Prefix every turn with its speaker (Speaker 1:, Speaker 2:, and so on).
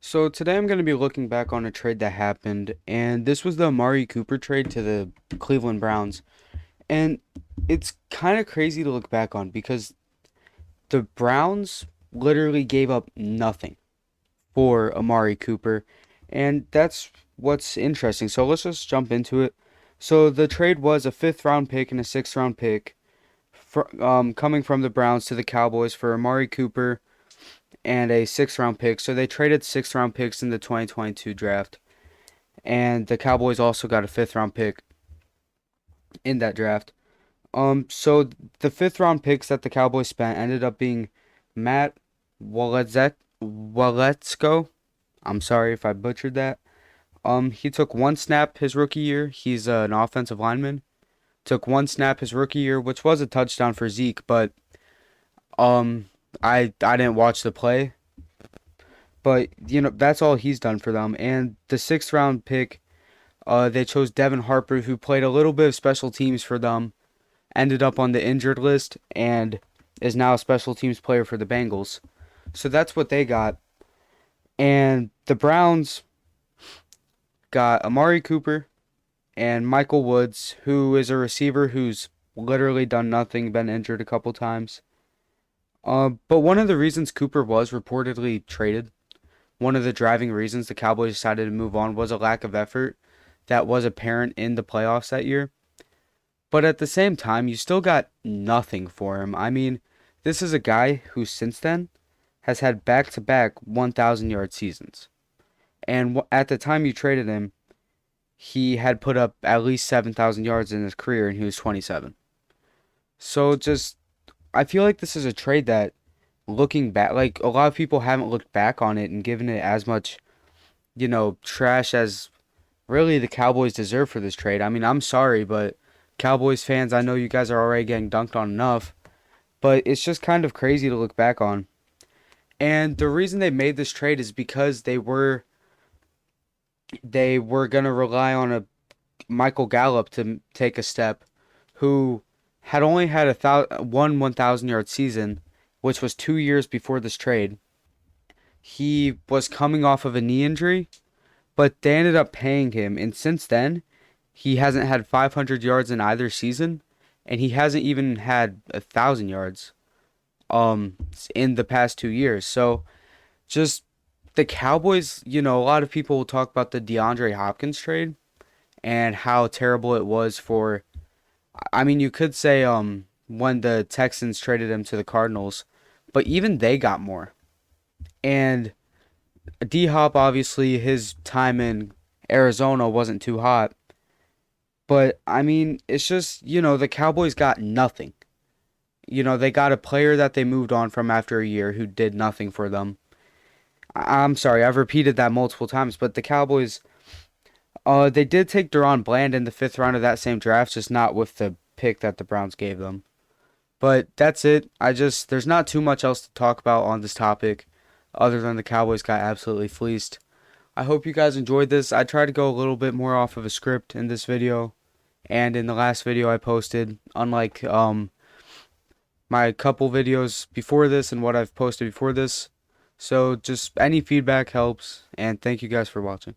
Speaker 1: So today I'm going to be looking back on a trade that happened, and this was the Amari Cooper trade to the Cleveland Browns. And it's kind of crazy to look back on because the Browns literally gave up nothing for Amari Cooper, and that's what's interesting. So let's just jump into it. So the trade was a fifth round pick and a sixth round pick coming from the Browns to the Cowboys for Amari Cooper and a sixth round pick. So they traded sixth round picks in the 2022 draft. And the Cowboys also got a fifth round pick in that draft. So the fifth round picks that the Cowboys spent ended up being Matt Waletsko. I'm sorry if I butchered that. He took one snap his rookie year. He's an offensive lineman. Took one snap his rookie year, which was a touchdown for Zeke, but um, I didn't watch the play. But that's all he's done for them. And the sixth round pick, they chose Devin Harper, who played a little bit of special teams for them, ended up on the injured list, and is now a special teams player for the Bengals. So that's what they got. And the Browns got Amari Cooper and Michael Woods, who is a receiver who's literally done nothing, been injured a couple times. But one of the reasons Cooper was reportedly traded, one of the driving reasons the Cowboys decided to move on was a lack of effort that was apparent in the playoffs that year. But at the same time, you still got nothing for him. I mean, this is a guy who since then has had back-to-back 1,000-yard seasons. And at the time you traded him, he had put up at least 7,000 yards in his career and he was 27. So I feel like this is a trade that looking back, like a lot of people haven't looked back on it and given it as much, trash as really the Cowboys deserve for this trade. I mean, I'm sorry, but Cowboys fans, I know you guys are already getting dunked on enough, but it's just kind of crazy to look back on. And the reason they made this trade is because they were gonna rely on a Michael Gallup to take a step, who had only had one 1,000-yard season, which was 2 years before this trade. He was coming off of a knee injury, but they ended up paying him, and since then, he hasn't had 500 yards in either season, and he hasn't even had 1,000 yards in the past 2 years. So just the Cowboys, a lot of people will talk about the DeAndre Hopkins trade and how terrible it was for. I mean, you could say when the Texans traded him to the Cardinals, but even they got more. And D Hop, obviously, his time in Arizona wasn't too hot. But, I mean, it's just, the Cowboys got nothing. They got a player that they moved on from after a year who did nothing for them. I'm sorry, I've repeated that multiple times, but the Cowboys, they did take Deron Bland in the fifth round of that same draft, just not with the pick that the Browns gave them. But that's it. There's not too much else to talk about on this topic other than the Cowboys got absolutely fleeced. I hope you guys enjoyed this. I tried to go a little bit more off of a script in this video and in the last video I posted, unlike my couple videos before this and what I've posted before this. So just any feedback helps, and thank you guys for watching.